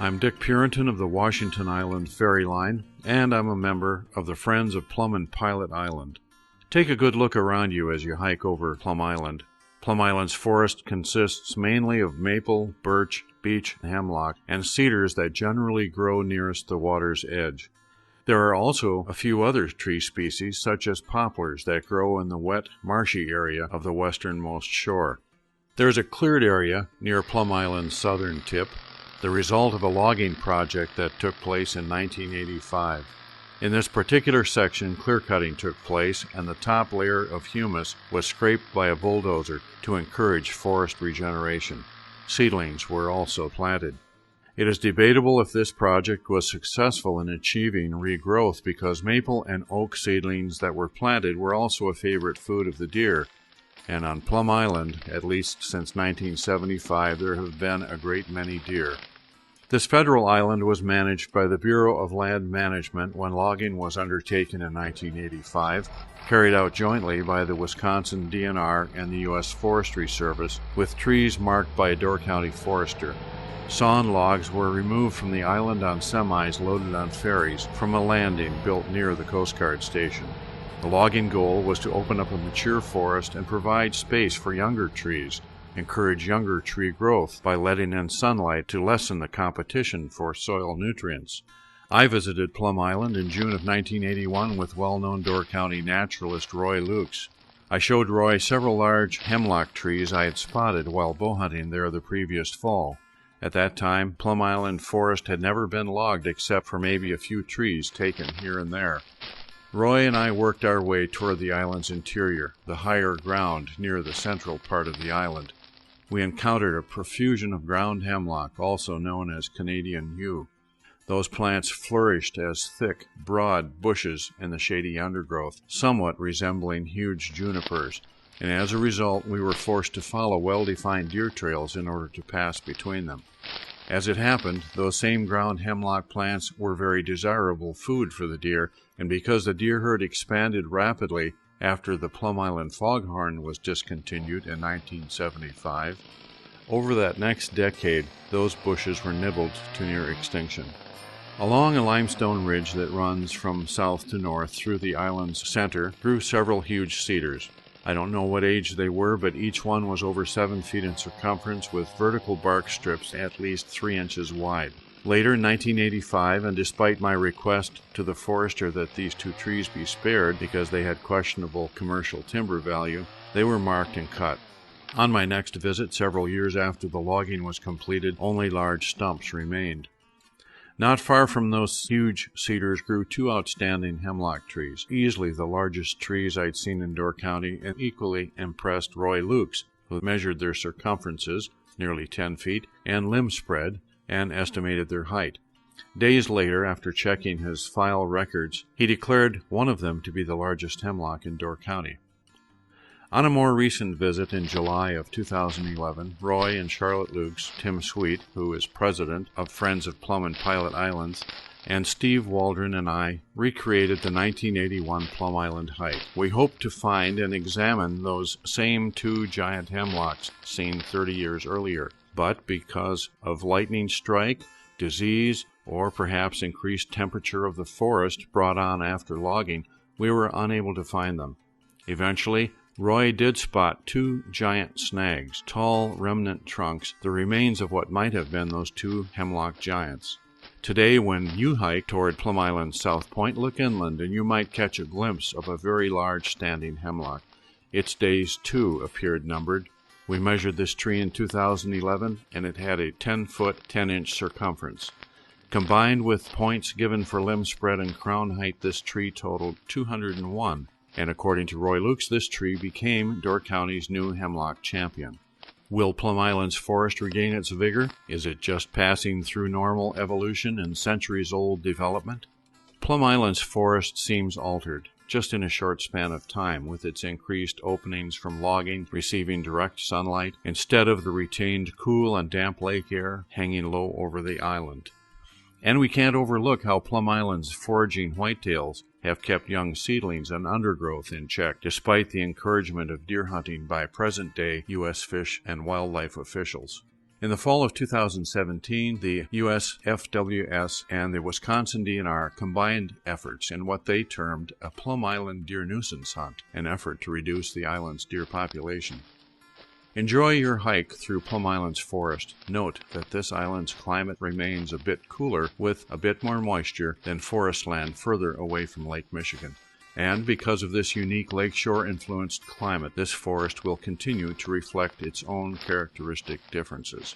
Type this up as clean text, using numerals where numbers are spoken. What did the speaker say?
I'm Dick Purinton of the Washington Island Ferry Line, and I'm a member of the Friends of Plum and Pilot Island. Take a good look around you as you hike over Plum Island. Plum Island's forest consists mainly of maple, birch, beech, hemlock, and cedars that generally grow nearest the water's edge. There are also a few other tree species, such as poplars, that grow in the wet, marshy area of the westernmost shore. There is a cleared area near Plum Island's southern tip, the result of a logging project that took place in 1985. In this particular section, clear-cutting took place, and the top layer of humus was scraped by a bulldozer to encourage forest regeneration. Seedlings were also planted. It is debatable if this project was successful in achieving regrowth because maple and oak seedlings that were planted were also a favorite food of the deer, and on Plum Island, at least since 1975, there have been a great many deer. This federal island was managed by the Bureau of Land Management when logging was undertaken in 1985, carried out jointly by the Wisconsin DNR and the U.S. Forestry Service, with trees marked by a Door County forester. Sawn logs were removed from the island on semis loaded on ferries from a landing built near the Coast Guard station. The logging goal was to open up a mature forest and provide space for younger trees, encourage younger tree growth by letting in sunlight to lessen the competition for soil nutrients. I visited Plum Island in June of 1981 with well-known Door County naturalist Roy Lukes. I showed Roy several large hemlock trees I had spotted while bow hunting there the previous fall. At that time, Plum Island forest had never been logged except for maybe a few trees taken here and there. Roy and I worked our way toward the island's interior, the higher ground near the central part of the island. We encountered a profusion of ground hemlock, also known as Canadian yew. Those plants flourished as thick, broad bushes in the shady undergrowth, somewhat resembling huge junipers, and as a result we were forced to follow well-defined deer trails in order to pass between them. As it happened, those same ground hemlock plants were very desirable food for the deer, and because the deer herd expanded rapidly after the Plum Island foghorn was discontinued in 1975, over that next decade, those bushes were nibbled to near extinction. Along a limestone ridge that runs from south to north through the island's center grew several huge cedars. I don't know what age they were, but each one was over 7 feet in circumference with vertical bark strips at least 3 inches wide. Later, in 1985, and despite my request to the forester that these 2 trees be spared because they had questionable commercial timber value, they were marked and cut. On my next visit, several years after the logging was completed, only large stumps remained. Not far from those huge cedars grew 2 outstanding hemlock trees, easily the largest trees I'd seen in Door County, and equally impressed Roy Lukes, who measured their circumferences, nearly 10 feet, and limb spread, and estimated their height. Days later, after checking his file records, he declared one of them to be the largest hemlock in Door County. On a more recent visit in July of 2011, Roy and Charlotte Lukes, Tim Sweet, who is president of Friends of Plum and Pilot Islands, and Steve Waldron and I recreated the 1981 Plum Island hike. We hope to find and examine those same 2 giant hemlocks seen 30 years earlier, but because of lightning strike, disease, or perhaps increased temperature of the forest brought on after logging, we were unable to find them. Eventually, Roy did spot 2 giant snags, tall remnant trunks, the remains of what might have been those 2 hemlock giants. Today, when you hike toward Plum Island's South Point, look inland and you might catch a glimpse of a very large standing hemlock. Its days, too, appeared numbered. We measured this tree in 2011, and it had a 10-foot, 10-inch circumference. Combined with points given for limb spread and crown height, this tree totaled 201. And according to Roy Lukes, this tree became Door County's new hemlock champion. Will Plum Island's forest regain its vigor? Is it just passing through normal evolution and centuries-old development? Plum Island's forest seems altered, just in a short span of time, with its increased openings from logging receiving direct sunlight, instead of the retained cool and damp lake air hanging low over the island. And we can't overlook how Plum Island's foraging whitetails have kept young seedlings and undergrowth in check, despite the encouragement of deer hunting by present-day U.S. Fish and Wildlife officials. In the fall of 2017, the U.S. FWS and the Wisconsin DNR combined efforts in what they termed a Plum Island deer nuisance hunt, an effort to reduce the island's deer population. Enjoy your hike through Plum Island's forest. Note that this island's climate remains a bit cooler with a bit more moisture than forest land further away from Lake Michigan. And because of this unique lakeshore-influenced climate, this forest will continue to reflect its own characteristic differences.